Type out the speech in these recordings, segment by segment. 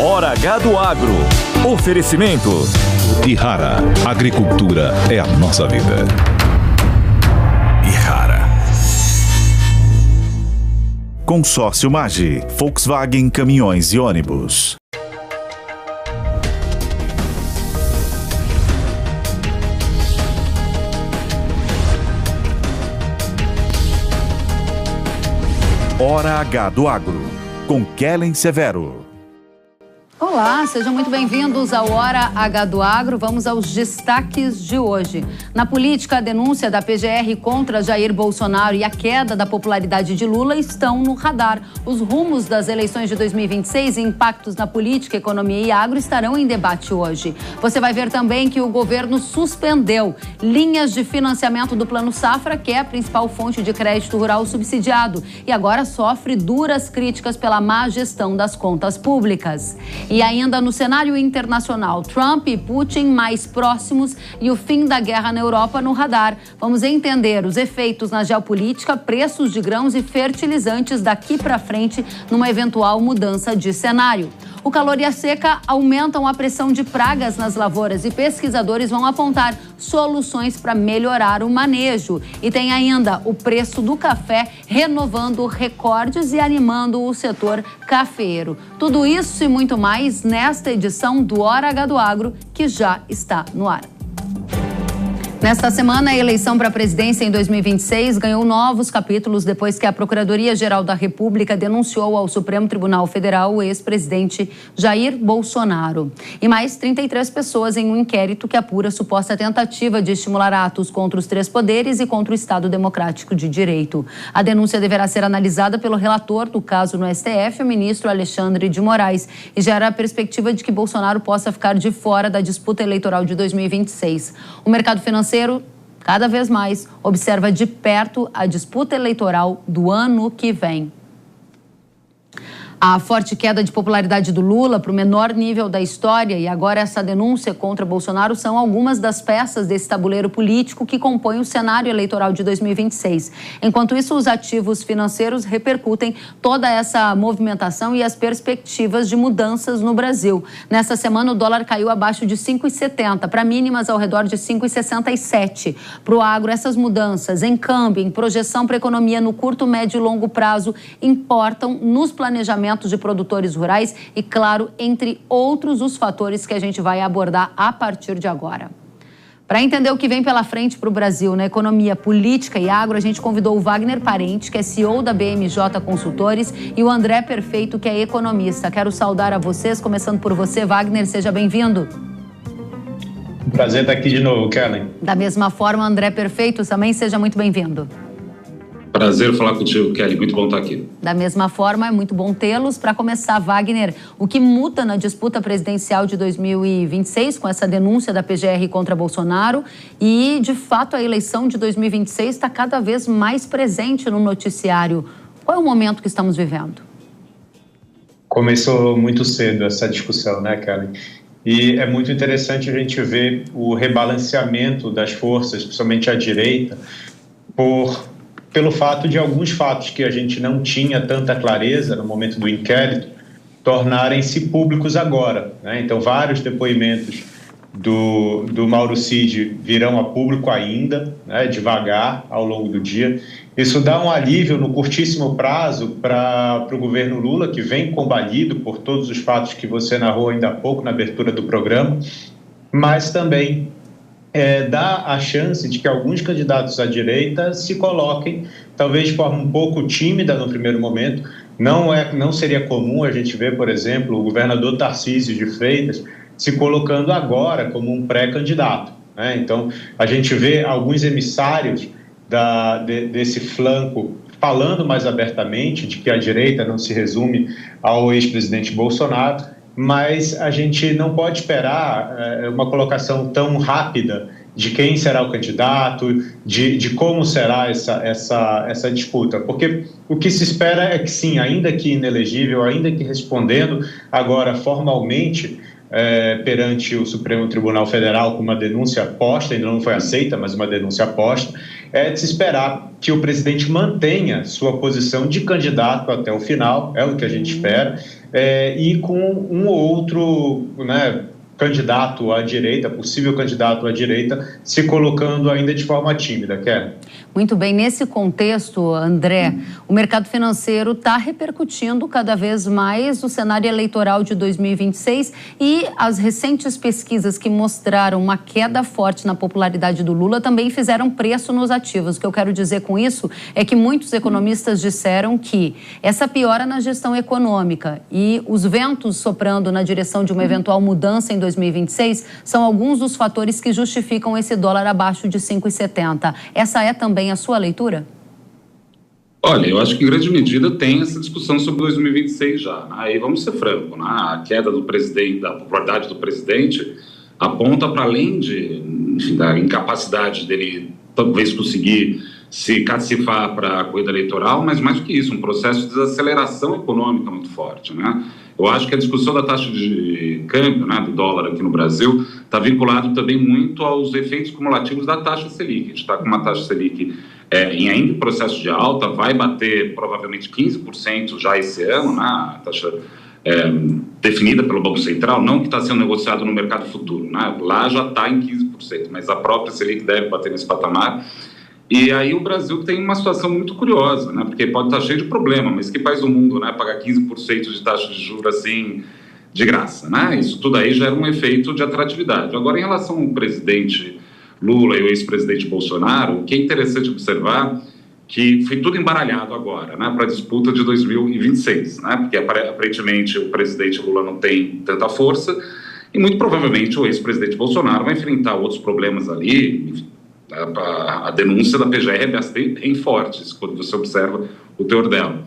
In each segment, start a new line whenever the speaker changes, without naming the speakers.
Hora H do Agro. Oferecimento
Ihara. Agricultura é a nossa vida.
Ihara.
Consórcio Maggi, Volkswagen Caminhões e Ônibus. Hora H do Agro, com Kellen Severo.
Olá, sejam muito bem-vindos ao Hora H do Agro. Vamos aos destaques de hoje. Na política, a denúncia da PGR contra Jair Bolsonaro e a queda da popularidade de Lula estão no radar. Os rumos das eleições de 2026 e impactos na política, economia e agro estarão em debate hoje. Você vai ver também que o governo suspendeu linhas de financiamento do Plano Safra, que é a principal fonte de crédito rural subsidiado, e agora sofre duras críticas pela má gestão das contas públicas. E ainda no cenário internacional, Trump e Putin mais próximos e o fim da guerra na Europa no radar. Vamos entender os efeitos na geopolítica, preços de grãos e fertilizantes daqui para frente numa eventual mudança de cenário. O calor e a seca aumentam a pressão de pragas nas lavouras e pesquisadores vão apontar soluções para melhorar o manejo. E tem ainda o preço do café renovando recordes e animando o setor cafeeiro. Tudo isso e muito mais nesta edição do Hora H do Agro, que já está no ar. Nesta semana, a eleição para a presidência em 2026 ganhou novos capítulos depois que a Procuradoria-Geral da República denunciou ao Supremo Tribunal Federal o ex-presidente Jair Bolsonaro. E mais 33 pessoas em um inquérito que apura suposta tentativa de estimular atos contra os três poderes e contra o Estado Democrático de Direito. A denúncia deverá ser analisada pelo relator do caso no STF, o ministro Alexandre de Moraes, e gera a perspectiva de que Bolsonaro possa ficar de fora da disputa eleitoral de 2026. O mercado financeiro cada vez mais observa de perto a disputa eleitoral do ano que vem. A forte queda de popularidade do Lula para o menor nível da história e agora essa denúncia contra Bolsonaro são algumas das peças desse tabuleiro político que compõem o cenário eleitoral de 2026. Enquanto isso, os ativos financeiros repercutem toda essa movimentação e as perspectivas de mudanças no Brasil. Nessa semana, o dólar caiu abaixo de 5,70 para mínimas ao redor de 5,67. Para o agro, essas mudanças em câmbio, em projeção para a economia no curto, médio e longo prazo importam nos planejamentos de produtores rurais e, claro, entre outros os fatores que a gente vai abordar a partir de agora. Para entender o que vem pela frente para o Brasil na economia, política e agro, a gente convidou o Wagner Parente, que é CEO da BMJ Consultores, e o André Perfeito, que é economista. Quero saudar a vocês, começando por você, Wagner, seja bem-vindo.
Prazer estar aqui de novo, Kellen.
Da mesma forma, André Perfeito, também seja muito bem-vindo.
Prazer falar contigo, Kelly. Muito bom estar aqui.
Da mesma forma, é muito bom tê-los. Para começar, Wagner, o que muda na disputa presidencial de 2026 com essa denúncia da PGR contra Bolsonaro e, de fato, a eleição de 2026 está cada vez mais presente no noticiário. Qual é o momento que estamos vivendo?
Começou muito cedo essa discussão, né, Kelly? E é muito interessante a gente ver o rebalanceamento das forças, principalmente à direita, pelo fato de alguns fatos que a gente não tinha tanta clareza no momento do inquérito tornarem-se públicos agora, né? Então, vários depoimentos do Mauro Cid virão a público ainda, né, devagar, ao longo do dia. Isso dá um alívio no curtíssimo prazo para o governo Lula, que vem combalido por todos os fatos que você narrou ainda há pouco na abertura do programa, mas também dá a chance de que alguns candidatos à direita se coloquem, talvez de forma um pouco tímida no primeiro momento. Não seria comum a gente ver, por exemplo, o governador Tarcísio de Freitas se colocando agora como um pré-candidato, né? Então, a gente vê alguns emissários desse flanco falando mais abertamente de que a direita não se resume ao ex-presidente Bolsonaro, mas a gente não pode esperar uma colocação tão rápida de quem será o candidato, de como será essa disputa. Porque o que se espera é que sim, ainda que inelegível, ainda que respondendo agora formalmente perante o Supremo Tribunal Federal com uma denúncia posta, ainda não foi aceita, mas uma denúncia posta, é de se esperar que o presidente mantenha sua posição de candidato até o final, é o que a gente espera, e com um ou outro, né, candidato à direita, possível candidato à direita, se colocando ainda de forma tímida, Kelly.
Muito bem, nesse contexto, André, o mercado financeiro está repercutindo cada vez mais o cenário eleitoral de 2026 e as recentes pesquisas que mostraram uma queda forte na popularidade do Lula também fizeram preço nos ativos. O que eu quero dizer com isso é que muitos economistas disseram que essa piora na gestão econômica e os ventos soprando na direção de uma eventual mudança em 2026 são alguns dos fatores que justificam esse dólar abaixo de 5,70. Essa é também a sua leitura?
Olha, eu acho que em grande medida tem essa discussão sobre 2026 já, né? Aí vamos ser francos, né? A queda do presidente, da popularidade do presidente, aponta para além da incapacidade dele talvez conseguir se cacifar para a corrida eleitoral, mas mais do que isso, um processo de desaceleração econômica muito forte, né? Eu acho que a discussão da taxa de câmbio, né, do dólar aqui no Brasil, está vinculado também muito aos efeitos cumulativos da taxa Selic. A gente está com uma taxa Selic ainda em processo de alta, vai bater provavelmente 15% já esse ano, né, a taxa definida pelo Banco Central, não que está sendo negociado no mercado futuro, né, lá já está em 15%, mas a própria Selic deve bater nesse patamar. E aí o Brasil tem uma situação muito curiosa, né? Porque pode estar cheio de problema, mas que país do mundo, né, pagar 15% de taxa de juros assim de graça, né? Isso tudo aí já era um efeito de atratividade. Agora, em relação ao presidente Lula e o ex-presidente Bolsonaro, o que é interessante observar que foi tudo embaralhado agora, né, para a disputa de 2026, né? Porque aparentemente o presidente Lula não tem tanta força e muito provavelmente o ex-presidente Bolsonaro vai enfrentar outros problemas ali. Enfim, a denúncia da PGR é bem forte quando você observa o teor dela.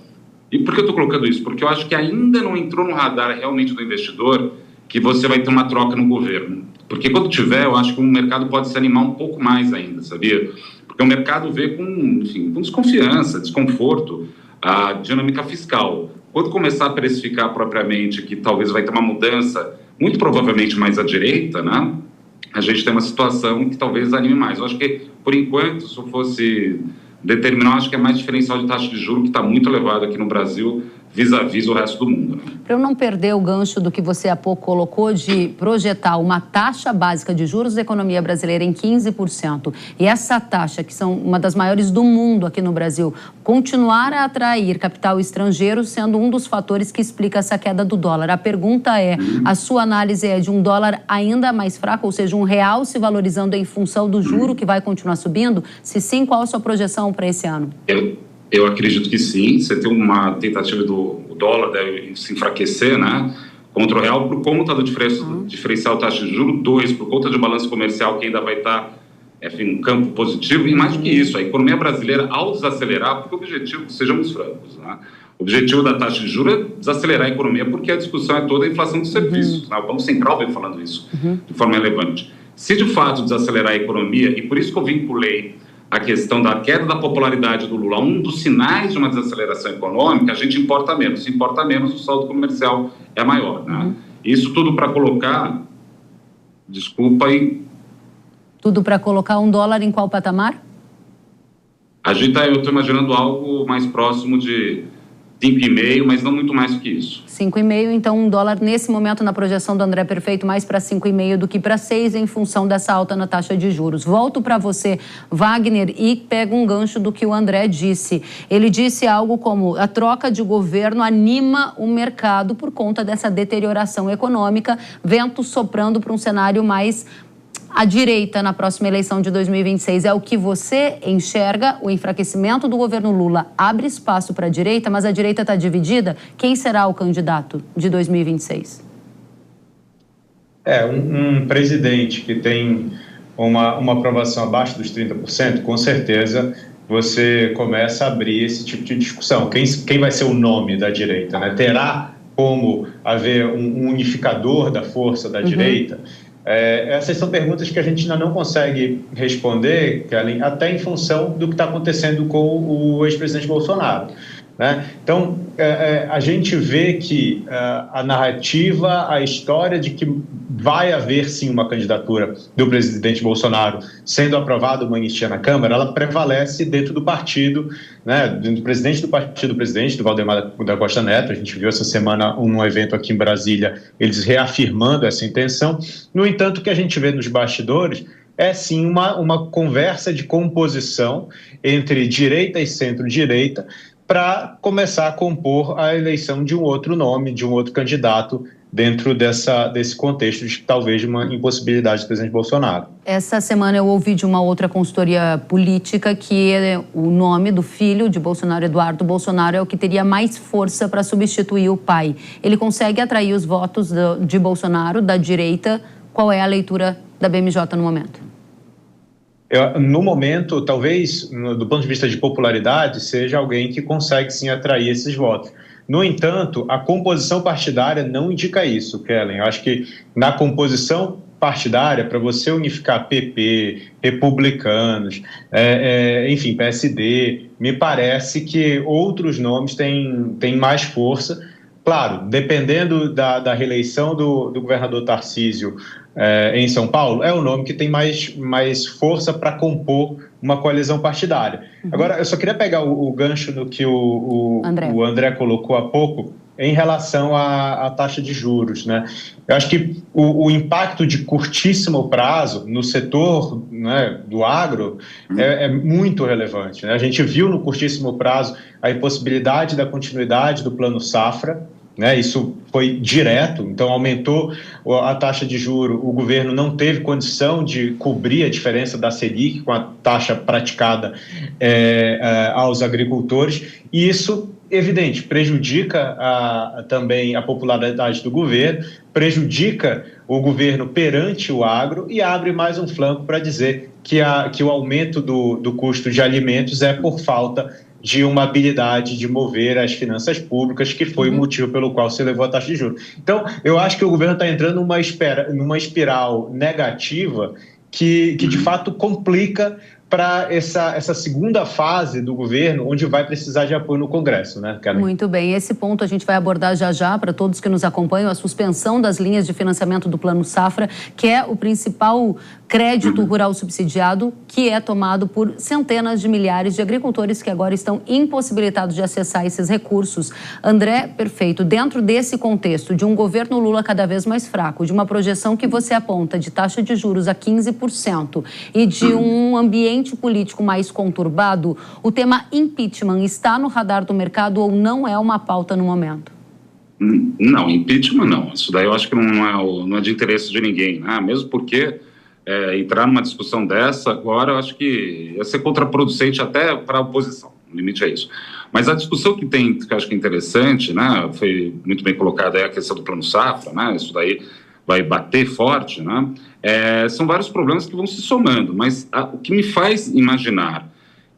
E por que eu estou colocando isso? Porque eu acho que ainda não entrou no radar realmente do investidor que você vai ter uma troca no governo. Porque quando tiver, eu acho que o mercado pode se animar um pouco mais ainda, sabia? Porque o mercado vê com desconfiança, desconforto, a dinâmica fiscal. Quando começar a precificar propriamente que talvez vai ter uma mudança, muito provavelmente mais à direita, né? A gente tem uma situação que talvez anime mais. Eu acho que, por enquanto, se eu fosse determinar, eu acho que é mais diferencial de taxa de juros que está muito elevado aqui no Brasil, vis-à-vis o resto do mundo, né?
Para eu não perder o gancho do que você há pouco colocou de projetar uma taxa básica de juros da economia brasileira em 15%, e essa taxa, que são uma das maiores do mundo aqui no Brasil, continuar a atrair capital estrangeiro, sendo um dos fatores que explica essa queda do dólar. A pergunta é, a sua análise é de um dólar ainda mais fraco, ou seja, um real se valorizando em função do juro que vai continuar subindo? Se sim, qual a sua projeção para esse ano?
Eu acredito que sim. Você tem uma tentativa do dólar deve se enfraquecer, né, contra o real por conta do diferencial taxa de juros, 2, por conta de balanço comercial que ainda vai estar um campo positivo, e mais do que isso, a economia brasileira, ao desacelerar, porque o objetivo, sejamos francos, né, o objetivo da taxa de juros é desacelerar a economia, porque a discussão é toda a inflação de serviços, né, o Banco Central vem falando isso de forma relevante. Se de fato desacelerar a economia, e por isso que eu vinculei a questão da queda da popularidade do Lula, um dos sinais de uma desaceleração econômica, a gente importa menos. Se importa menos, o saldo comercial é maior, né? Isso tudo para colocar... Desculpa aí.
Tudo para colocar um dólar em qual patamar?
Eu estou imaginando algo mais próximo de 5,5, mas não muito mais do que isso.
5,5, então um dólar nesse momento na projeção do André Perfeito mais para 5,5 do que para 6 em função dessa alta na taxa de juros. Volto para você, Wagner, e pego um gancho do que o André disse. Ele disse algo como a troca de governo anima o mercado por conta dessa deterioração econômica, vento soprando para um cenário mais à direita na próxima eleição de 2026. É o que você enxerga? O enfraquecimento do governo Lula abre espaço para a direita, mas a direita está dividida? Quem será o candidato de 2026?
Um presidente que tem uma aprovação abaixo dos 30%, com certeza você começa a abrir esse tipo de discussão. Quem vai ser o nome da direita, né? Terá como haver um unificador da força da direita? Essas são perguntas que a gente ainda não consegue responder, Kellen, até em função do que está acontecendo com o ex-presidente Bolsonaro. né? Então, a gente vê que a narrativa, a história de que vai haver, sim, uma candidatura do presidente Bolsonaro sendo aprovada uma anistia na Câmara, ela prevalece dentro do partido, né, do presidente do partido, do Valdemar da Costa Neto. A gente viu essa semana num evento aqui em Brasília, eles reafirmando essa intenção. No entanto, o que a gente vê nos bastidores é sim uma conversa de composição entre direita e centro-direita para começar a compor a eleição de um outro nome, de um outro candidato dentro desse contexto de talvez de uma impossibilidade do presidente Bolsonaro.
Essa semana eu ouvi de uma outra consultoria política que o nome do filho de Bolsonaro, Eduardo Bolsonaro, é o que teria mais força para substituir o pai. Ele consegue atrair os votos de Bolsonaro, da direita. Qual é a leitura da BMJ no momento?
No momento, talvez, do ponto de vista de popularidade, seja alguém que consegue, sim, atrair esses votos. No entanto, a composição partidária não indica isso, Kellen. Eu acho que na composição partidária, para você unificar PP, republicanos, enfim, PSD, me parece que outros nomes têm mais força. Claro, dependendo da reeleição do governador Tarcísio em São Paulo, é o nome que tem mais força para compor uma coalizão partidária. Agora, eu só queria pegar o gancho no que o André colocou há pouco em relação à taxa de juros, né? Eu acho que o impacto de curtíssimo prazo no setor, né, do agro é muito relevante, né? A gente viu no curtíssimo prazo a impossibilidade da continuidade do Plano Safra, né? Isso foi direto, então aumentou a taxa de juro, o governo não teve condição de cobrir a diferença da Selic com a taxa praticada aos agricultores, e isso, evidente, prejudica também a popularidade do governo, prejudica o governo perante o agro e abre mais um flanco para dizer que o aumento do custo de alimentos é por falta de uma habilidade de mover as finanças públicas, que foi o motivo pelo qual se elevou a taxa de juros. Então, eu acho que o governo está entrando numa espiral negativa que de fato complica para essa segunda fase do governo, onde vai precisar de apoio no Congresso, né, Karen?
Muito bem, esse ponto a gente vai abordar já para todos que nos acompanham, a suspensão das linhas de financiamento do Plano Safra, que é o principal crédito rural subsidiado, que é tomado por centenas de milhares de agricultores que agora estão impossibilitados de acessar esses recursos. André, perfeito, dentro desse contexto de um governo Lula cada vez mais fraco, de uma projeção que você aponta de taxa de juros a 15% e de um ambiente político mais conturbado, o tema impeachment está no radar do mercado ou não é uma pauta no momento?
Não, impeachment não. Isso daí eu acho que não é de interesse de ninguém, né? Mesmo porque entrar numa discussão dessa agora eu acho que ia ser contraproducente até para a oposição. O limite é isso. Mas a discussão que eu acho que é interessante, né? Foi muito bem colocada aí a questão do Plano Safra, né? Isso daí vai bater forte, né? São vários problemas que vão se somando, mas o que me faz imaginar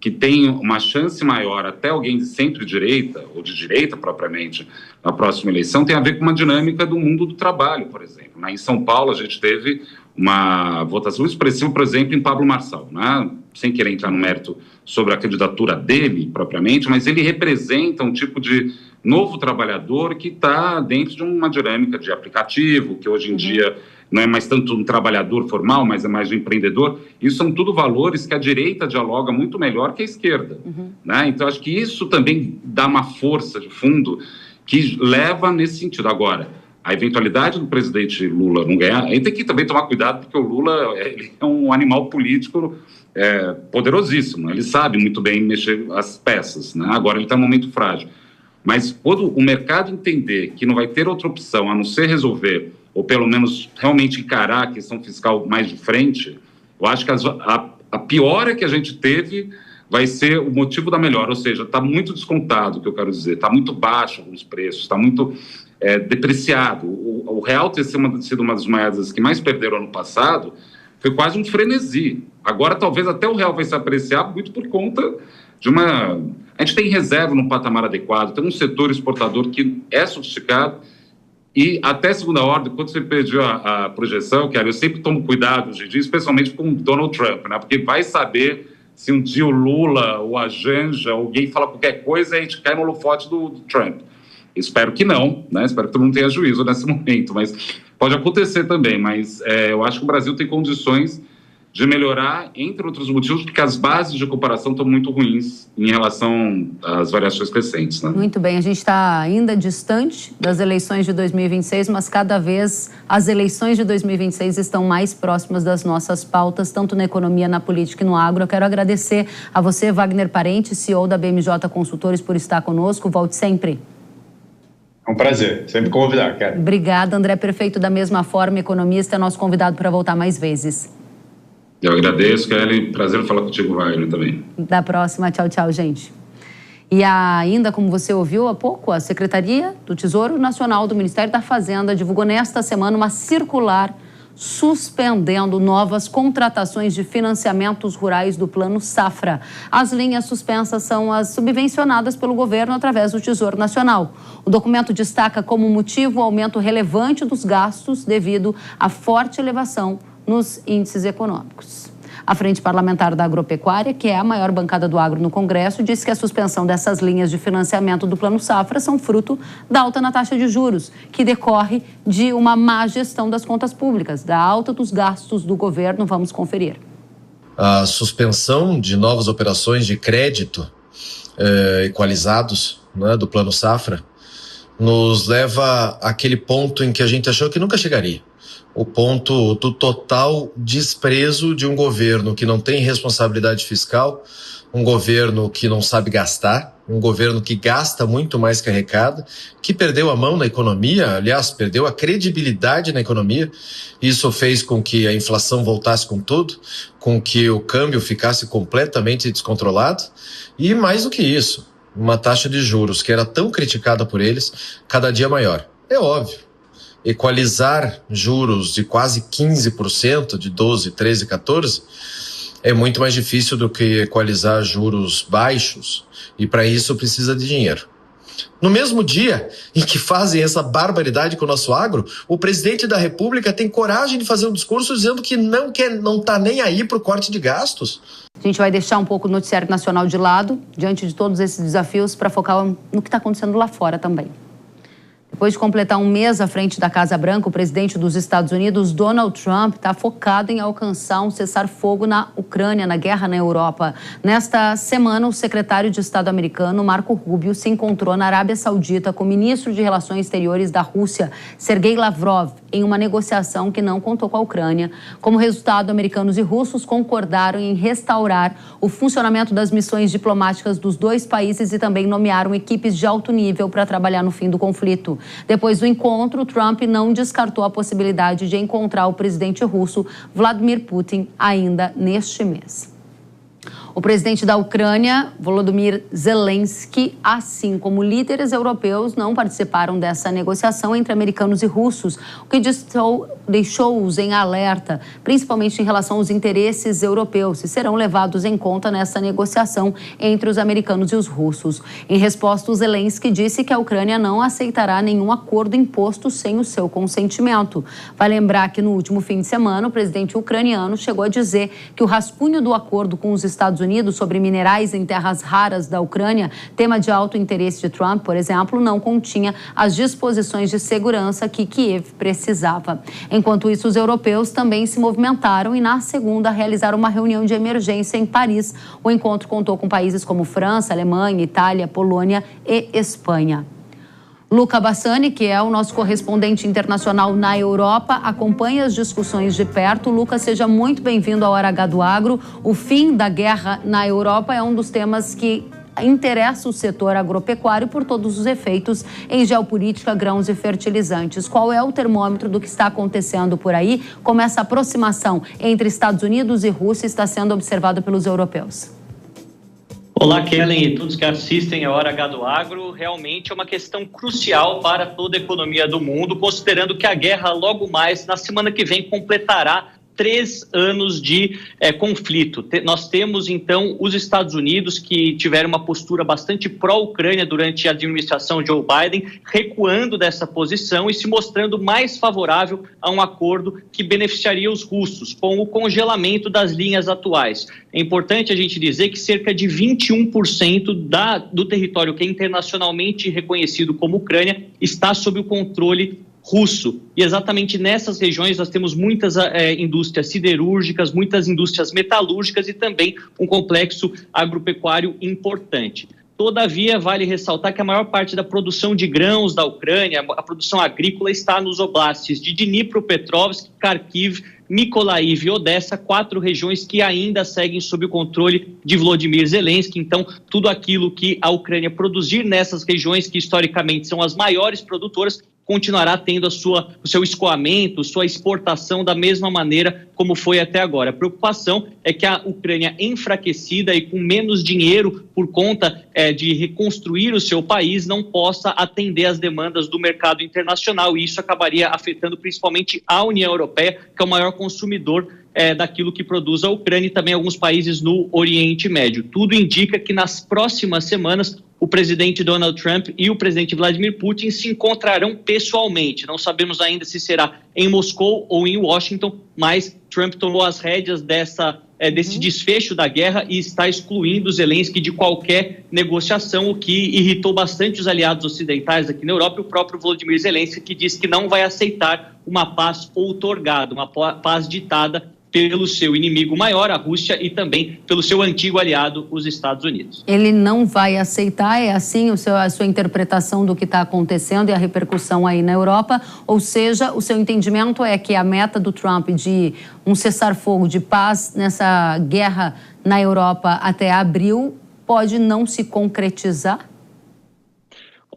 que tem uma chance maior até alguém de centro-direita, ou de direita propriamente, na próxima eleição, tem a ver com uma dinâmica do mundo do trabalho, por exemplo. Em São Paulo, a gente teve uma votação expressiva, por exemplo, em Pablo Marçal, né? Sem querer entrar no mérito sobre a candidatura dele, propriamente, mas ele representa um tipo de novo trabalhador que está dentro de uma dinâmica de aplicativo, que hoje em dia não é mais tanto um trabalhador formal, mas é mais um empreendedor. Isso são tudo valores que a direita dialoga muito melhor que a esquerda. Né? Então, acho que isso também dá uma força de fundo que leva nesse sentido. Agora, a eventualidade do presidente Lula não ganhar, aí tem que também tomar cuidado, porque o Lula ele é um animal político poderosíssimo. Ele sabe muito bem mexer as peças. Né? Agora, ele está num momento frágil. Mas quando o mercado entender que não vai ter outra opção a não ser resolver, ou pelo menos realmente encarar a questão fiscal mais de frente, eu acho que a piora que a gente teve vai ser o motivo da melhora, ou seja, está muito descontado, o que eu quero dizer, está muito baixo alguns preços, está muito depreciado. O real ter sido uma das moedas que mais perderam ano passado foi quase um frenesi. Agora talvez até o real vai se apreciar muito por conta de uma... A gente tem reserva num patamar adequado, tem um setor exportador que é sofisticado e até segunda ordem, quando você pediu a projeção, eu sempre tomo cuidado hoje em dia, especialmente com o Donald Trump, né? Porque vai saber se um dia o Lula ou a Janja, alguém fala qualquer coisa, a gente cai no holofote do Trump. Espero que não, né? Espero que todo mundo tenha juízo nesse momento, mas pode acontecer também. Mas eu acho que o Brasil tem condições de melhorar, entre outros motivos, porque as bases de comparação estão muito ruins em relação às variações crescentes, né?
Muito bem, a gente está ainda distante das eleições de 2026, mas cada vez as eleições de 2026 estão mais próximas das nossas pautas, tanto na economia, na política e no agro. Eu quero agradecer a você, Wagner Parente, CEO da BMJ Consultores, por estar conosco. Volte sempre.
É um prazer, sempre convidar, Kelly.
Obrigada, André Perfeito, da mesma forma, economista, é nosso convidado para voltar mais vezes.
Eu agradeço, Kelly. Prazer falar contigo, Wagner, também.
Da próxima. Tchau, tchau, gente. E ainda, como você ouviu há pouco, a Secretaria do Tesouro Nacional do Ministério da Fazenda divulgou nesta semana uma circular suspendendo novas contratações de financiamentos rurais do Plano Safra. As linhas suspensas são as subvencionadas pelo governo através do Tesouro Nacional. O documento destaca como motivo o aumento relevante dos gastos devido à forte elevação nos índices econômicos. A Frente Parlamentar da Agropecuária, que é a maior bancada do agro no Congresso, disse que a suspensão dessas linhas de financiamento do Plano Safra são fruto da alta na taxa de juros, que decorre de uma má gestão das contas públicas, da alta dos gastos do governo. Vamos conferir.
A suspensão de novas operações de crédito equalizados, né, do Plano Safra nos leva àquele ponto em que a gente achou que nunca chegaria. O ponto do total desprezo de um governo que não tem responsabilidade fiscal, um governo que não sabe gastar, um governo que gasta muito mais que arrecada, que perdeu a mão na economia, aliás, perdeu a credibilidade na economia. Isso fez com que a inflação voltasse com tudo, com que o câmbio ficasse completamente descontrolado e, mais do que isso, uma taxa de juros que era tão criticada por eles, cada dia maior. É óbvio. Equalizar juros de quase 15%, de 12, 13, 14, é muito mais difícil do que equalizar juros baixos, e para isso precisa de dinheiro. No mesmo dia em que fazem essa barbaridade com o nosso agro, o presidente da República tem coragem de fazer um discurso dizendo que não está nem aí para o corte de gastos.
A gente vai deixar um pouco o noticiário nacional de lado, diante de todos esses desafios, para focar no que está acontecendo lá fora também. Depois de completar um mês à frente da Casa Branca, o presidente dos Estados Unidos, Donald Trump, está focado em alcançar um cessar-fogo na Ucrânia, na guerra na Europa. Nesta semana, o secretário de Estado americano, Marco Rubio, se encontrou na Arábia Saudita com o ministro de Relações Exteriores da Rússia, Sergei Lavrov, em uma negociação que não contou com a Ucrânia. Como resultado, americanos e russos concordaram em restaurar o funcionamento das missões diplomáticas dos dois países e também nomearam equipes de alto nível para trabalhar no fim do conflito. Depois do encontro, Trump não descartou a possibilidade de encontrar o presidente russo, Vladimir Putin, ainda neste mês. O presidente da Ucrânia, Volodymyr Zelensky, assim como líderes europeus, não participaram dessa negociação entre americanos e russos, o que deixou-os em alerta, principalmente em relação aos interesses europeus, e serão levados em conta nessa negociação entre os americanos e os russos. Em resposta, o Zelensky disse que a Ucrânia não aceitará nenhum acordo imposto sem o seu consentimento. Vai lembrar que no último fim de semana, o presidente ucraniano chegou a dizer que o rascunho do acordo com os Estados Unidos sobre minerais em terras raras da Ucrânia, tema de alto interesse de Trump, por exemplo, não continha as disposições de segurança que Kiev precisava. Enquanto isso, os europeus também se movimentaram e, na segunda, realizaram uma reunião de emergência em Paris. O encontro contou com países como França, Alemanha, Itália, Polônia e Espanha. Luca Bassani, que é o nosso correspondente internacional na Europa, acompanha as discussões de perto. Luca, seja muito bem-vindo à Hora H do Agro. O fim da guerra na Europa é um dos temas que interessa o setor agropecuário por todos os efeitos em geopolítica, grãos e fertilizantes. Qual é o termômetro do que está acontecendo por aí? Como essa aproximação entre Estados Unidos e Rússia está sendo observada pelos europeus?
Olá, Kellen e todos que assistem a Hora H do Agro. Realmente é uma questão crucial para toda a economia do mundo, considerando que a guerra logo mais, na semana que vem, completará 3 anos de conflito. Nós temos, então, os Estados Unidos, que tiveram uma postura bastante pró-Ucrânia durante a administração Joe Biden, recuando dessa posição e se mostrando mais favorável a um acordo que beneficiaria os russos, com o congelamento das linhas atuais. É importante a gente dizer que cerca de 21% do território que é internacionalmente reconhecido como Ucrânia está sob o controle russo. E exatamente nessas regiões nós temos muitas indústrias siderúrgicas, muitas indústrias metalúrgicas e também um complexo agropecuário importante. Todavia, vale ressaltar que a maior parte da produção de grãos da Ucrânia, a produção agrícola, está nos oblastes de Dnipropetrovsk, Kharkiv, Mykolaiv e Odessa, 4 regiões que ainda seguem sob o controle de Volodymyr Zelensky. Então, tudo aquilo que a Ucrânia produzir nessas regiões, que historicamente são as maiores produtoras, continuará tendo o seu escoamento, sua exportação da mesma maneira como foi até agora. A preocupação é que a Ucrânia, enfraquecida e com menos dinheiro por conta de reconstruir o seu país, não possa atender às demandas do mercado internacional, e isso acabaria afetando principalmente a União Europeia, que é o maior consumidor daquilo que produz a Ucrânia, e também alguns países no Oriente Médio. Tudo indica que nas próximas semanas o presidente Donald Trump e o presidente Vladimir Putin se encontrarão pessoalmente. Não sabemos ainda se será em Moscou ou em Washington, mas Trump tomou as rédeas desse desfecho da guerra e está excluindo Zelensky de qualquer negociação, o que irritou bastante os aliados ocidentais aqui na Europa, e o próprio Volodymyr Zelensky, que disse que não vai aceitar uma paz outorgada, uma paz ditada pelo seu inimigo maior, a Rússia, e também pelo seu antigo aliado, os Estados Unidos. Ele não vai aceitar, é assim a sua interpretação do que está acontecendo e a repercussão aí na Europa? Ou seja, o seu entendimento é que a meta do Trump de um cessar-fogo, de paz nessa guerra na Europa até abril, pode não se concretizar?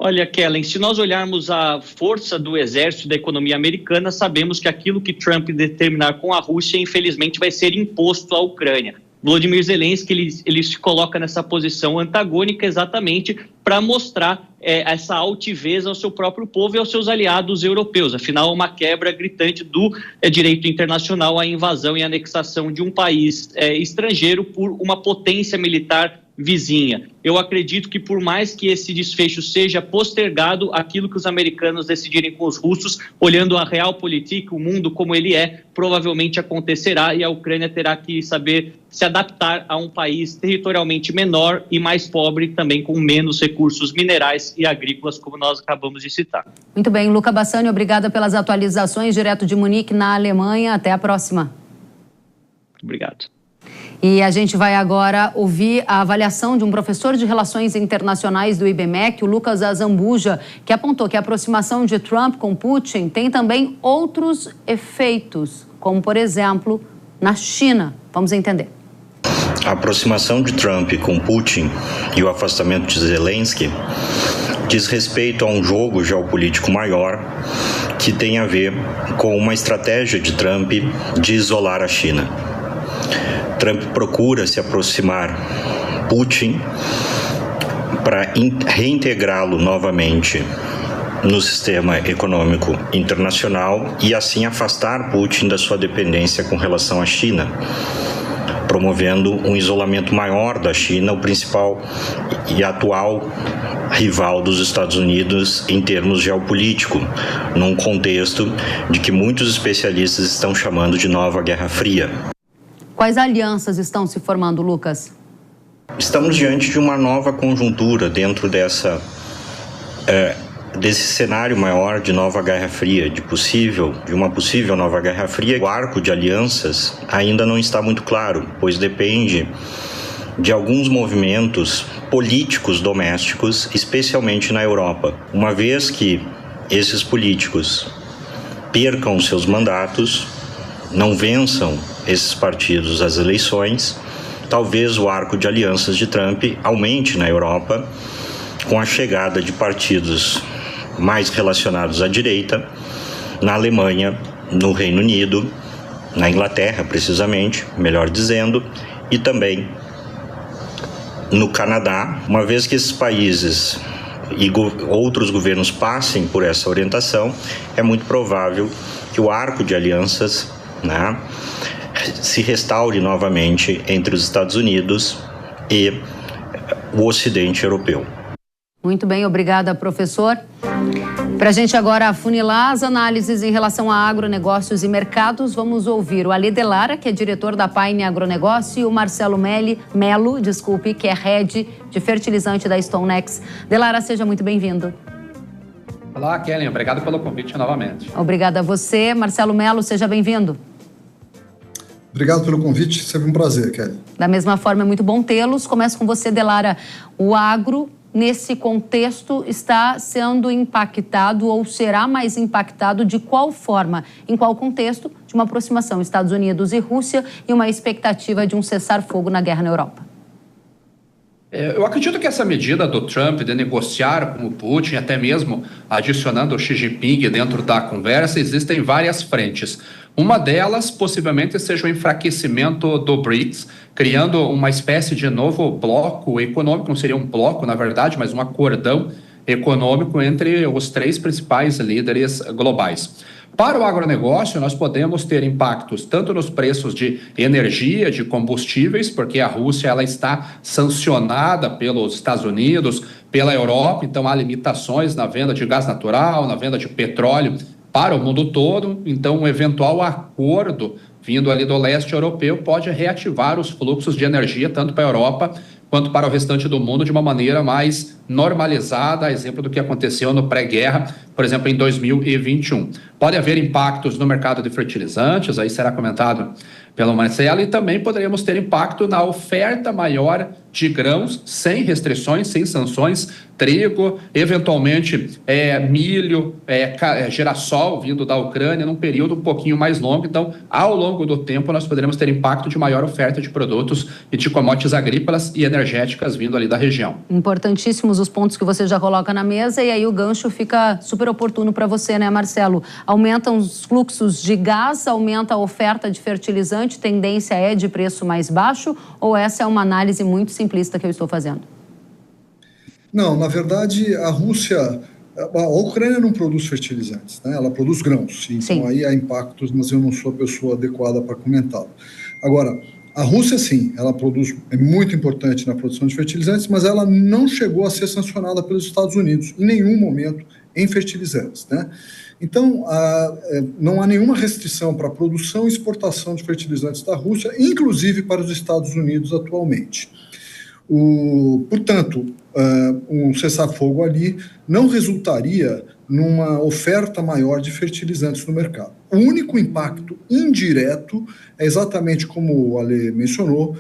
Olha, Kellen, se nós olharmos a força do exército e da economia americana, sabemos que aquilo que Trump determinar com a Rússia, infelizmente, vai ser imposto à Ucrânia. Volodymyr Zelensky, ele se coloca nessa posição antagônica exatamente para mostrar essa altivez ao seu próprio povo e aos seus aliados europeus. Afinal, uma quebra gritante do direito internacional à invasão e anexação de um país estrangeiro por uma potência militar vizinha. Eu acredito que, por mais que esse desfecho seja postergado, aquilo que os americanos decidirem com os russos, olhando a realpolitik, o mundo como ele é, provavelmente acontecerá, e a Ucrânia terá que saber se adaptar a um país territorialmente menor e mais pobre, também com menos recursos minerais e agrícolas, como nós acabamos de citar. Muito bem, Luca Bassani, obrigada pelas atualizações, direto de Munique, na Alemanha. Até a próxima. Obrigado. E a gente vai agora ouvir a avaliação de um professor de Relações Internacionais do IBMEC, o Lucas Azambuja, que apontou que a aproximação de Trump com Putin tem também outros efeitos, como, por exemplo, na China. Vamos entender.
A aproximação de Trump com Putin e o afastamento de Zelensky diz respeito a um jogo geopolítico maior que tem a ver com uma estratégia de Trump de isolar a China. Trump procura se aproximar Putin para reintegrá-lo novamente no sistema econômico internacional e assim afastar Putin da sua dependência com relação à China, promovendo um isolamento maior da China, o principal e atual rival dos Estados Unidos em termos geopolítico, num contexto de que muitos especialistas estão chamando de nova Guerra Fria.
Quais alianças estão se formando, Lucas?
Estamos diante de uma nova conjuntura dentro desse cenário maior de nova Guerra Fria, de uma possível nova Guerra Fria. O arco de alianças ainda não está muito claro, pois depende de alguns movimentos políticos domésticos, especialmente na Europa. Uma vez que esses políticos percam seus mandatos, não vençam esses partidos às eleições, talvez o arco de alianças de Trump aumente na Europa com a chegada de partidos mais relacionados à direita, na Alemanha, no Reino Unido, na Inglaterra, precisamente, melhor dizendo, e também no Canadá, uma vez que esses países e outros governos passem por essa orientação, é muito provável que o arco de alianças né, se restaure novamente entre os Estados Unidos e o Ocidente europeu.
Muito bem, obrigada, professor. Para a gente agora afunilar as análises em relação a agronegócios e mercados, vamos ouvir o Ale Delara, que é diretor da Paine Agronegócio, e o Marcelo Melo, que é head de fertilizante da StoneX. Delara, seja muito bem-vindo.
Olá, Kellen. Obrigado pelo convite novamente.
Obrigada a você. Marcelo Melo, seja bem-vindo.
Obrigado pelo convite, sempre um prazer, Kelly.
Da mesma forma, é muito bom tê-los. Começo com você, Delara. O agro, nesse contexto, está sendo impactado ou será mais impactado de qual forma? Em qual contexto? De uma aproximação Estados Unidos e Rússia e uma expectativa de um cessar-fogo na guerra na Europa.
Eu acredito que essa medida do Trump de negociar com o Putin, até mesmo adicionando o Xi Jinping dentro da conversa, existem várias frentes. Uma delas, possivelmente, seja o enfraquecimento do BRICS, criando uma espécie de novo bloco econômico, não seria um bloco, na verdade, mas um acordão econômico entre os 3 principais líderes globais. Para o agronegócio, nós podemos ter impactos tanto nos preços de energia, de combustíveis, porque a Rússia ela está sancionada pelos Estados Unidos, pela Europa, então há limitações na venda de gás natural, na venda de petróleo para o mundo todo. Então, um eventual acordo vindo ali do leste europeu pode reativar os fluxos de energia tanto para a Europa quanto para o restante do mundo de uma maneira mais normalizada, a exemplo do que aconteceu no pré-guerra, por exemplo, em 2021. Pode haver impactos no mercado de fertilizantes, aí será comentado pelo Marcelo, e também poderíamos ter impacto na oferta maior de grãos, sem restrições, sem sanções, trigo, eventualmente milho, girassol vindo da Ucrânia num período um pouquinho mais longo. Então, ao longo do tempo, nós poderemos ter impacto de maior oferta de produtos e de commodities agrícolas e energéticas vindo ali da região.
Importantíssimos os pontos que você já coloca na mesa, e aí o gancho fica super oportuno para você, né, Marcelo? Aumentam os fluxos de gás, aumenta a oferta de fertilizante, tendência é de preço mais baixo, ou essa é uma análise muito simplista que eu estou fazendo?
Não, na verdade, a Ucrânia não produz fertilizantes, né? Ela produz grãos, então sim, aí há impactos, mas eu não sou a pessoa adequada para comentá-lo. Agora, a Rússia, sim, ela é muito importante na produção de fertilizantes, mas ela não chegou a ser sancionada pelos Estados Unidos em nenhum momento em fertilizantes, né? Então, não há nenhuma restrição para a produção e exportação de fertilizantes da Rússia, inclusive para os Estados Unidos atualmente. Portanto, um cessar-fogo ali não resultaria numa oferta maior de fertilizantes no mercado. O único impacto indireto é exatamente como o Ale mencionou,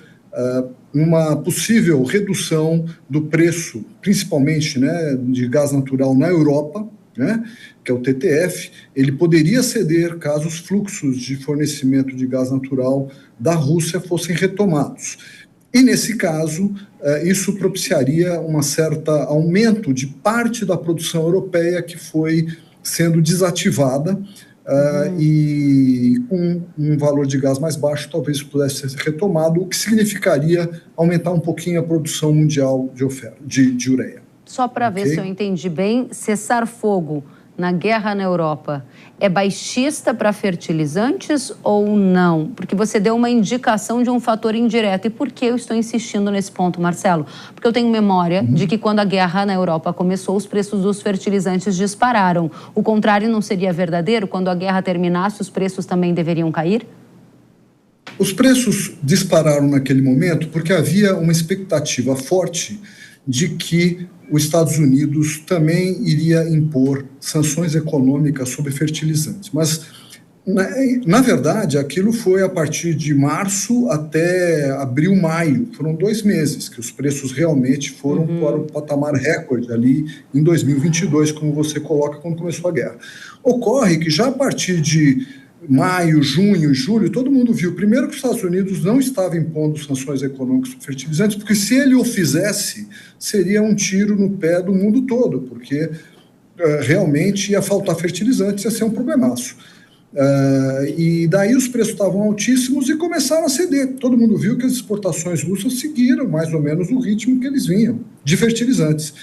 uma possível redução do preço, principalmente, né, de gás natural na Europa, né, que é o TTF. Ele poderia ceder caso os fluxos de fornecimento de gás natural da Rússia fossem retomados. E, nesse caso, isso propiciaria um certo aumento de parte da produção europeia que foi sendo desativada, e com um valor de gás mais baixo, talvez isso pudesse ser retomado, o que significaria aumentar um pouquinho a produção mundial de ureia.
Só para ver se eu entendi bem, cessar fogo na guerra na Europa é baixista para fertilizantes ou não? Porque você deu uma indicação de um fator indireto. E por que eu estou insistindo nesse ponto, Marcelo? Porque eu tenho memória de que quando a guerra na Europa começou, os preços dos fertilizantes dispararam. O contrário não seria verdadeiro? Quando a guerra terminasse, os preços também deveriam cair?
Os preços dispararam naquele momento porque havia uma expectativa forte de que os Estados Unidos também iria impor sanções econômicas sobre fertilizantes. Mas, na verdade, aquilo foi a partir de março até abril, maio. Foram 2 meses que os preços realmente foram para o patamar recorde ali em 2022, como você coloca quando começou a guerra. Ocorre que já a partir de maio, junho, julho, todo mundo viu, primeiro, que os Estados Unidos não estava impondo sanções econômicas sobre fertilizantes, porque se ele o fizesse, seria um tiro no pé do mundo todo, porque realmente ia faltar fertilizantes, ia ser um problemaço. E daí os preços estavam altíssimos e começaram a ceder. Todo mundo viu que as exportações russas seguiram mais ou menos o ritmo que eles vinham, de fertilizantes.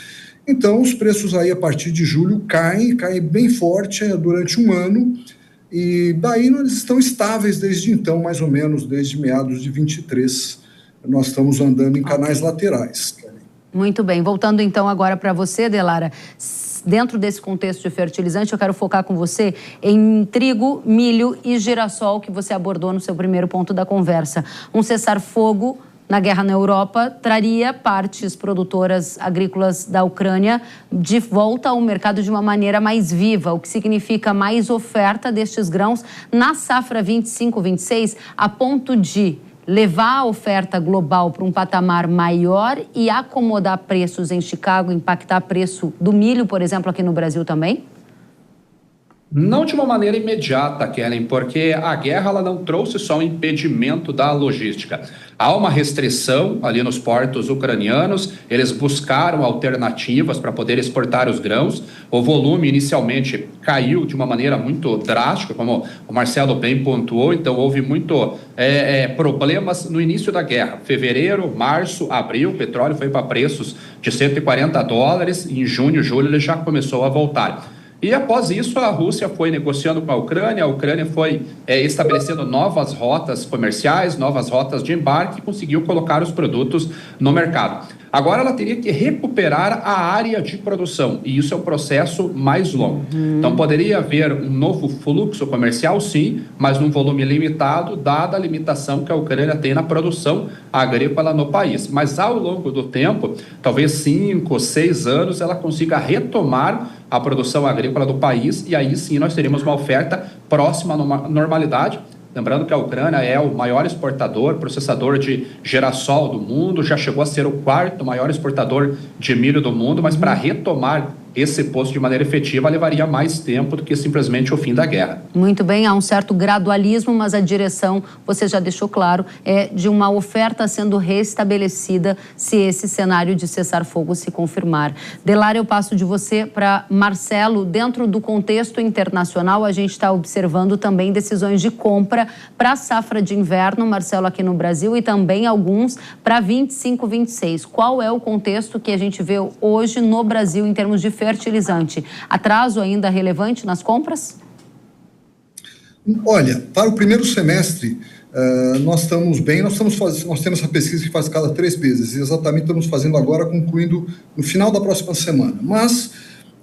Então, os preços aí, a partir de julho, caem bem forte durante um ano. e daí eles estão estáveis desde então, mais ou menos, desde meados de 23. Nós estamos andando em canais laterais.
Muito bem. Voltando então agora para você, Delara. Dentro desse contexto de fertilizante, eu quero focar com você em trigo, milho e girassol, que você abordou no seu primeiro ponto da conversa. Um cessar-fogo na guerra na Europa traria partes produtoras agrícolas da Ucrânia de volta ao mercado de uma maneira mais viva, o que significa mais oferta destes grãos na safra 25-26, a ponto de levar a oferta global para um patamar maior e acomodar preços em Chicago, impactar preço do milho, por exemplo, aqui no Brasil também?
Não de uma maneira imediata, Kellen, porque a guerra ela não trouxe só um impedimento da logística. Há uma restrição ali nos portos ucranianos, eles buscaram alternativas para poder exportar os grãos. O volume inicialmente caiu de uma maneira muito drástica, como o Marcelo bem pontuou, então houve muito problemas no início da guerra. Fevereiro, março, abril, o petróleo foi para preços de $140, em junho, julho ele já começou a voltar. E após isso, a Rússia foi negociando com a Ucrânia foi estabelecendo novas rotas comerciais, novas rotas de embarque e conseguiu colocar os produtos no mercado. Agora ela teria que recuperar a área de produção e isso é um processo mais longo. Então poderia haver um novo fluxo comercial, sim, mas num volume limitado, dada a limitação que a Ucrânia tem na produção agrícola no país. Mas ao longo do tempo, talvez 5, 6 anos, ela consiga retomar a produção agrícola do país e aí sim nós teríamos uma oferta próxima à normalidade. Lembrando que a Ucrânia é o maior exportador, processador de girassol do mundo, já chegou a ser o 4º maior exportador de milho do mundo, mas para retomar esse posto de maneira efetiva levaria mais tempo do que simplesmente o fim da guerra.
Muito bem, há um certo gradualismo, mas a direção, você já deixou claro, é de uma oferta sendo restabelecida se esse cenário de cessar-fogo se confirmar. Delara, eu passo de você para Marcelo. Dentro do contexto internacional, a gente está observando também decisões de compra para a safra de inverno, Marcelo, aqui no Brasil, e também alguns para 25-26. Qual é o contexto que a gente vê hoje no Brasil em termos de fertilizante? Atraso ainda relevante nas compras?
Olha, para o primeiro semestre, nós estamos bem, nós temos essa pesquisa que faz cada 3 meses, e exatamente estamos fazendo agora, concluindo no final da próxima semana. Mas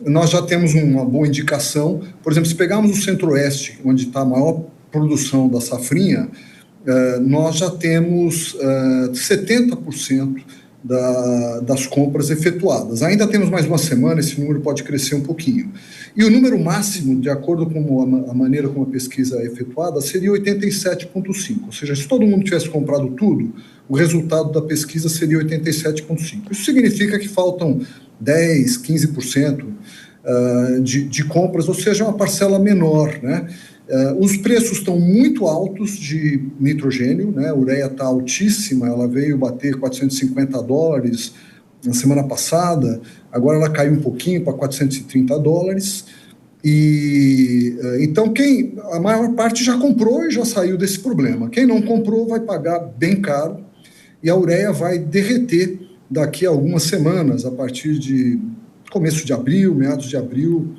nós já temos uma boa indicação. Por exemplo, se pegarmos o Centro-Oeste, onde está a maior produção da safrinha, nós já temos 70% das compras efetuadas. Ainda temos mais uma semana, esse número pode crescer um pouquinho. E o número máximo, de acordo com a maneira como a pesquisa é efetuada, seria 87,5. Ou seja, se todo mundo tivesse comprado tudo, o resultado da pesquisa seria 87,5. Isso significa que faltam 10%, 15% de compras, ou seja, uma parcela menor, né? Os preços estão muito altos de nitrogênio, né? A ureia está altíssima, ela veio bater $450 na semana passada, agora ela caiu um pouquinho para $430. Então a maior parte já comprou e já saiu desse problema. Quem não comprou vai pagar bem caro e a ureia vai derreter daqui a algumas semanas, a partir de começo de abril, meados de abril.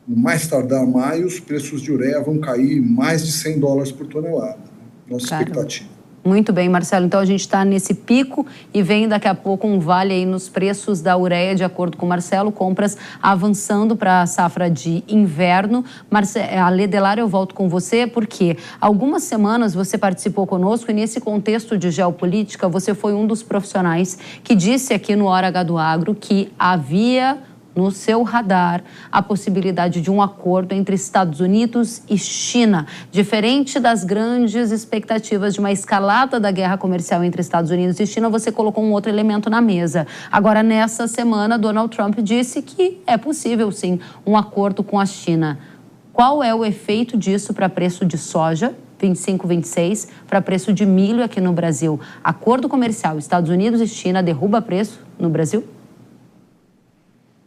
No mais tardar maio, os preços de ureia vão cair mais de $100 por tonelada. Nossa expectativa.
Muito bem, Marcelo. Então, a gente está nesse pico e vem daqui a pouco um vale aí nos preços da ureia, de acordo com o Marcelo, compras avançando para a safra de inverno. Ale Delara, eu volto com você, porque algumas semanas você participou conosco e nesse contexto de geopolítica, você foi um dos profissionais que disse aqui no Hora H do Agro que havia no seu radar a possibilidade de um acordo entre Estados Unidos e China, diferente das grandes expectativas de uma escalada da guerra comercial entre Estados Unidos e China. Você colocou um outro elemento na mesa. Agora, nessa semana, Donald Trump disse que é possível, sim, um acordo com a China. Qual é o efeito disso para preço de soja 25-26, para preço de milho aqui no Brasil? Acordo comercial Estados Unidos e China derruba preço no Brasil?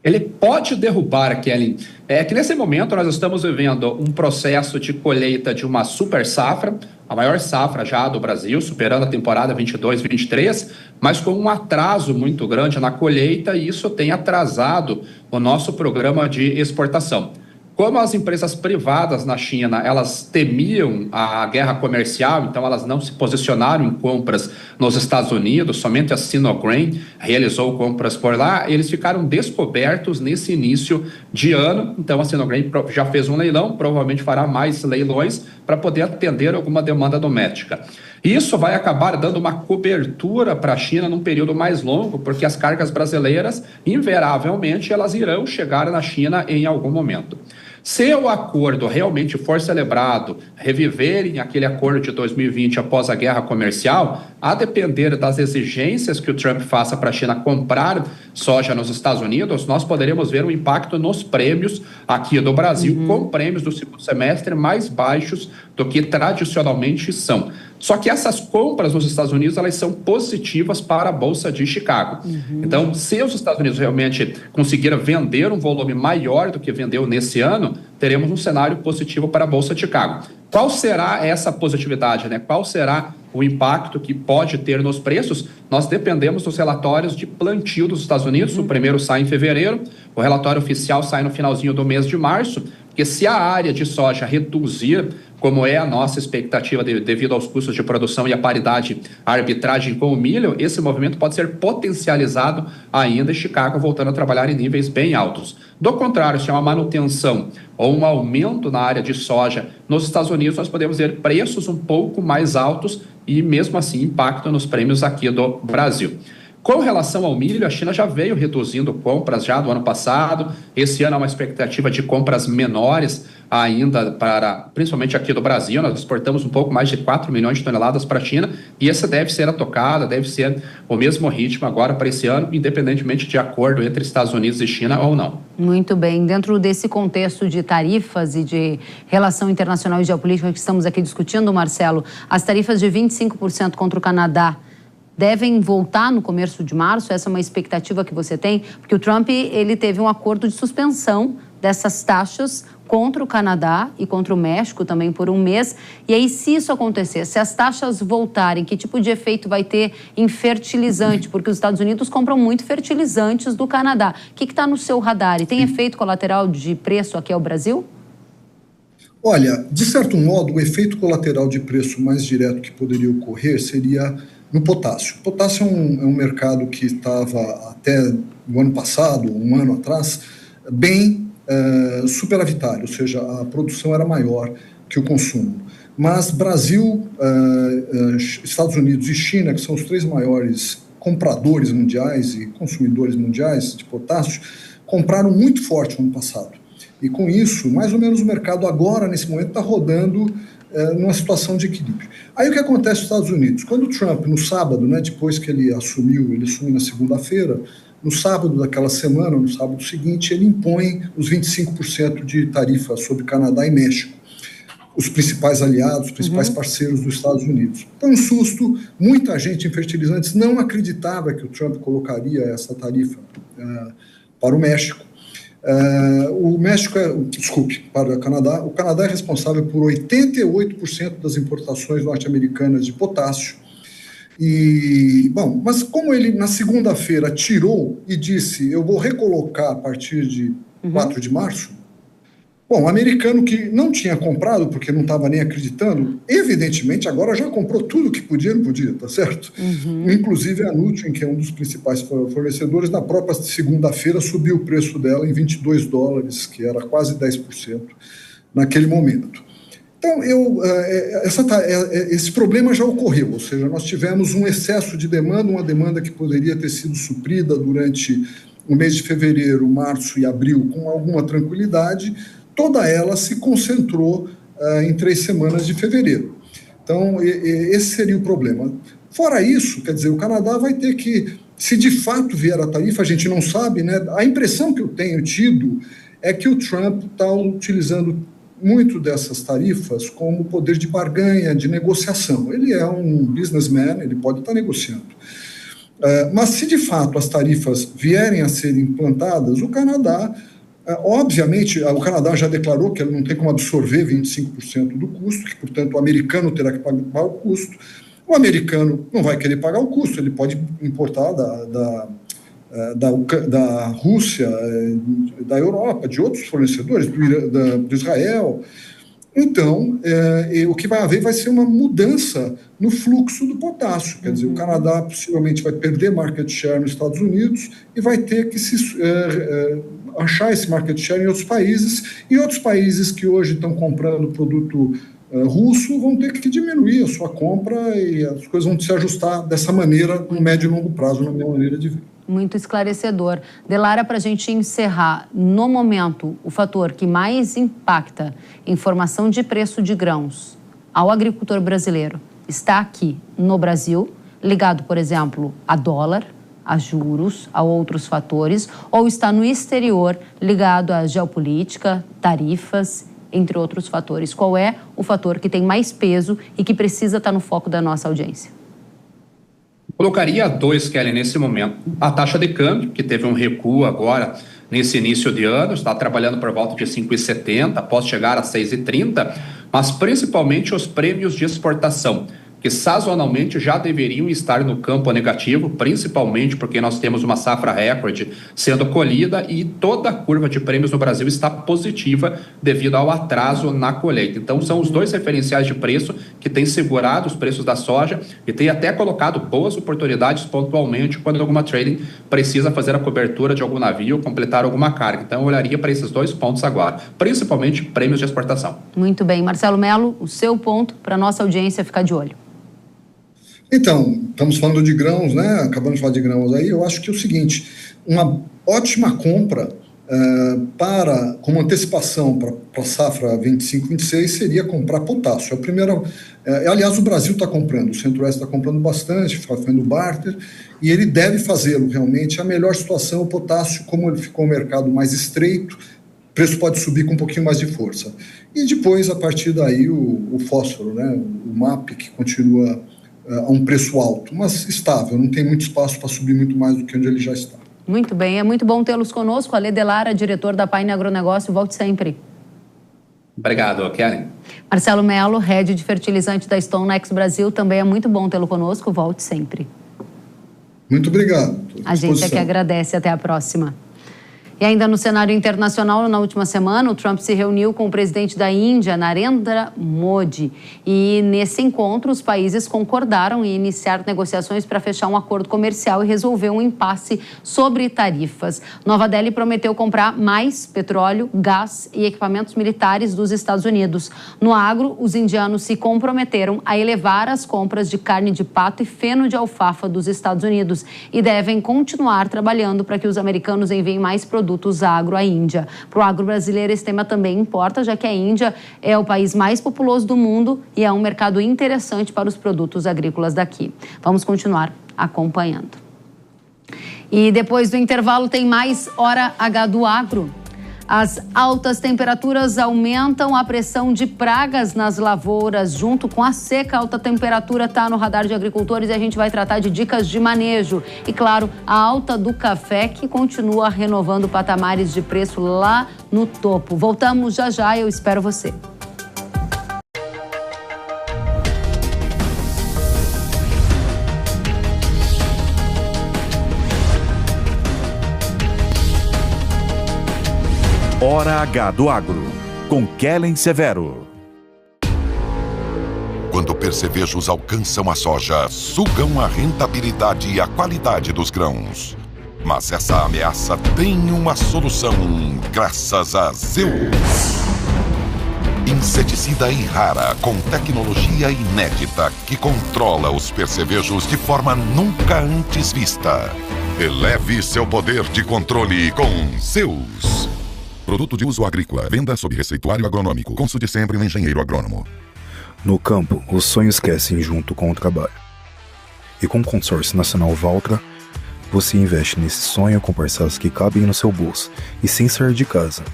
Ele pode derrubar, Kellen. É que nesse momento nós estamos vivendo um processo de colheita de uma super safra, a maior safra já do Brasil, superando a temporada 22-23, mas com um atraso muito grande na colheita, e isso tem atrasado o nosso programa de exportação. Como as empresas privadas na China, elas temiam a guerra comercial, então elas não se posicionaram em compras nos Estados Unidos, somente a Sinochem realizou compras por lá, eles ficaram descobertos nesse início de ano, então a Sinochem já fez um leilão, provavelmente fará mais leilões para poder atender alguma demanda doméstica. Isso vai acabar dando uma cobertura para a China num período mais longo, porque as cargas brasileiras, invariavelmente, elas irão chegar na China em algum momento. Se o acordo realmente for celebrado, reviverem aquele acordo de 2020 após a guerra comercial, a depender das exigências que o Trump faça para a China comprar soja nos Estados Unidos, nós poderemos ver um impacto nos prêmios aqui do Brasil, com prêmios do segundo semestre mais baixos do que tradicionalmente são. Só que essas compras nos Estados Unidos, elas são positivas para a Bolsa de Chicago. Então, se os Estados Unidos realmente conseguirem vender um volume maior do que vendeu nesse ano, teremos um cenário positivo para a Bolsa de Chicago. Qual será essa positividade, né? Qual será o impacto que pode ter nos preços? Nós dependemos dos relatórios de plantio dos Estados Unidos. O primeiro sai em fevereiro, o relatório oficial sai no finalzinho do mês de março, porque se a área de soja reduzir, como é a nossa expectativa devido aos custos de produção e a paridade, a arbitragem com o milho, esse movimento pode ser potencializado ainda em Chicago, voltando a trabalhar em níveis bem altos. Do contrário, se é uma manutenção ou um aumento na área de soja nos Estados Unidos, nós podemos ver preços um pouco mais altos e, mesmo assim, impacto nos prêmios aqui do Brasil. Com relação ao milho, a China já veio reduzindo compras já do ano passado. Esse ano há uma expectativa de compras menores ainda, principalmente aqui do Brasil. Nós exportamos um pouco mais de 4 milhões de toneladas para a China e essa deve ser a tocada, deve ser o mesmo ritmo agora para esse ano, independentemente de acordo entre Estados Unidos e China ou não.
Muito bem. Dentro desse contexto de tarifas e de relação internacional e geopolítica que estamos aqui discutindo, Marcelo, as tarifas de 25% contra o Canadá devem voltar no começo de março? Essa é uma expectativa que você tem? Porque o Trump, ele teve um acordo de suspensão dessas taxas contra o Canadá e contra o México também por um mês. E aí, se isso acontecer, se as taxas voltarem, que tipo de efeito vai ter em fertilizante? Porque os Estados Unidos compram muito fertilizantes do Canadá. O que está no seu radar? E tem efeito colateral de preço aqui ao Brasil?
Olha, de certo modo, o efeito colateral de preço mais direto que poderia ocorrer seria no potássio. O potássio é um mercado que estava até o ano passado, um ano atrás, bem superavitário, ou seja, a produção era maior que o consumo. Mas Brasil, Estados Unidos e China, que são os 3 maiores compradores mundiais e consumidores mundiais de potássio, compraram muito forte no ano passado. E com isso, mais ou menos o mercado agora, nesse momento, está rodando numa situação de equilíbrio. Aí o que acontece nos Estados Unidos? Quando o Trump, no sábado, né, depois que ele assumiu na segunda-feira, no sábado daquela semana, no sábado seguinte, ele impõe os 25% de tarifa sobre Canadá e México, os principais aliados, os principais parceiros dos Estados Unidos. Foi um susto, muita gente em fertilizantes não acreditava que o Trump colocaria essa tarifa para o México. O México para o Canadá. O Canadá é responsável por 88% das importações norte-americanas de potássio. Mas como ele na segunda-feira tirou e disse, eu vou recolocar a partir de 4 de março, o americano que não tinha comprado, porque não estava nem acreditando, evidentemente agora já comprou tudo que podia e não podia, tá certo? Inclusive a Nutrien, que é um dos principais fornecedores, na própria segunda-feira subiu o preço dela em $22, que era quase 10% naquele momento. Então, esse problema já ocorreu, ou seja, nós tivemos um excesso de demanda, uma demanda que poderia ter sido suprida durante o mês de fevereiro, março e abril com alguma tranquilidade, toda ela se concentrou em 3 semanas de fevereiro. Então, esse seria o problema. Fora isso, quer dizer, o Canadá vai ter que, se de fato vier a tarifa, a gente não sabe, né? A impressão que eu tenho tido é que o Trump está utilizando muito dessas tarifas como poder de barganha, de negociação. Ele é um businessman, ele pode estar negociando. Mas se de fato as tarifas vierem a ser implantadas, o Canadá, obviamente, o Canadá já declarou que ele não tem como absorver 25% do custo, que, portanto, o americano terá que pagar o custo. O americano não vai querer pagar o custo, ele pode importar da Rússia, da Europa, de outros fornecedores, do Israel. Então, o que vai haver vai ser uma mudança no fluxo do potássio. Quer dizer, o Canadá possivelmente vai perder market share nos Estados Unidos e vai ter que achar esse market share em outros países, e outros países que hoje estão comprando produto russo vão ter que diminuir a sua compra, e as coisas vão se ajustar dessa maneira no médio e longo prazo, na minha maneira de ver.
Muito esclarecedor. Delara, para a gente encerrar, no momento, o fator que mais impacta em formação de preço de grãos ao agricultor brasileiro está aqui no Brasil, ligado, por exemplo, a dólar, a juros, a outros fatores, ou está no exterior, ligado à geopolítica, tarifas, entre outros fatores? Qual é o fator que tem mais peso e que precisa estar no foco da nossa audiência?
Colocaria dois, Kelly, nesse momento. A taxa de câmbio, que teve um recuo agora nesse início de ano, está trabalhando por volta de 5,70, pode chegar a 6,30, mas principalmente os prêmios de exportação, que sazonalmente já deveriam estar no campo negativo, principalmente porque nós temos uma safra recorde sendo colhida e toda a curva de prêmios no Brasil está positiva devido ao atraso na colheita. Então, são os dois referenciais de preço que têm segurado os preços da soja e têm até colocado boas oportunidades pontualmente quando alguma trading precisa fazer a cobertura de algum navio ou completar alguma carga. Então, eu olharia para esses dois pontos agora, principalmente prêmios de exportação.
Muito bem. Marcelo Mello, o seu ponto para a nossa audiência ficar de olho.
Então, estamos falando de grãos, né? Acabamos de falar de grãos aí. Eu acho que é o seguinte: uma ótima compra como antecipação para a safra 25-26 seria comprar potássio. Aliás, o Brasil está comprando, o Centro-Oeste está comprando bastante, fazendo barter, e ele deve fazê-lo realmente. A melhor situação, o potássio, como ele ficou um mercado mais estreito, o preço pode subir com um pouquinho mais de força. E depois, a partir daí, o fósforo, né? O MAP, que continua a um preço alto, mas estável, não tem muito espaço para subir muito mais do que onde ele já está.
Muito bem, é muito bom tê-los conosco. Ale Delara, diretor da Paine Agronegócio, volte sempre.
Obrigado, Kelly.
Marcelo Mello, head de fertilizante da StoneX Brasil, também é muito bom tê-lo conosco, volte sempre.
Muito obrigado.
A gente é que agradece, até a próxima. E ainda no cenário internacional, na última semana, o Trump se reuniu com o presidente da Índia, Narendra Modi. E nesse encontro, os países concordaram em iniciar negociações para fechar um acordo comercial e resolver um impasse sobre tarifas. Nova Delhi prometeu comprar mais petróleo, gás e equipamentos militares dos Estados Unidos. No agro, os indianos se comprometeram a elevar as compras de carne de pato e feno de alfafa dos Estados Unidos e devem continuar trabalhando para que os americanos enviem mais produtos agro à Índia. Para o agro brasileiro, esse tema também importa, já que a Índia é o país mais populoso do mundo e é um mercado interessante para os produtos agrícolas daqui. Vamos continuar acompanhando. E depois do intervalo tem mais Hora H do Agro. As altas temperaturas aumentam a pressão de pragas nas lavouras. Junto com a seca, a alta temperatura está no radar de agricultores e a gente vai tratar de dicas de manejo. E, claro, a alta do café, que continua renovando patamares de preço lá no topo. Voltamos já já, eu espero você.
Hora H do Agro, com Kellen Severo.
Quando percevejos alcançam a soja, sugam a rentabilidade e a qualidade dos grãos. Mas essa ameaça tem uma solução, graças a Zeus. Inseticida Irrara, com tecnologia inédita que controla os percevejos de forma nunca antes vista. Eleve seu poder de controle com Zeus. Produto de uso agrícola. Venda sob receituário agronômico. Consulte sempre um engenheiro agrônomo.
No campo, os sonhos crescem junto com o trabalho. E com o Consórcio Nacional Valtra, você investe nesse sonho com parcelas que cabem no seu bolso e sem sair de casa.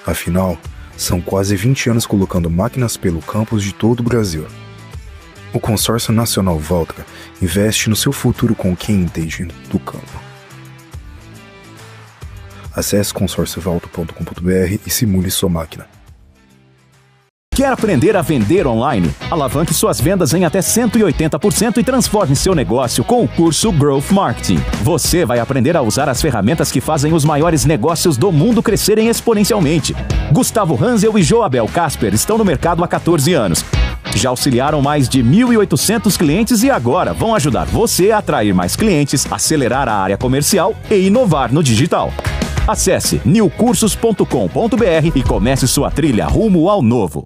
Afinal, são quase 20 anos colocando máquinas pelo campus de todo o Brasil. O Consórcio Nacional Valtra investe no seu futuro com quem entende do campo. Acesse consórciovaltra.com.br e simule sua máquina.
Quer aprender a vender online? Alavanque suas vendas em até 180% e transforme seu negócio com o curso Growth Marketing. Você vai aprender a usar as ferramentas que fazem os maiores negócios do mundo crescerem exponencialmente. Gustavo Hansel e Joabel Casper estão no mercado há 14 anos. Já auxiliaram mais de 1.800 clientes e agora vão ajudar você a atrair mais clientes, acelerar a área comercial e inovar no digital. Acesse newcursos.com.br e comece sua trilha rumo ao novo.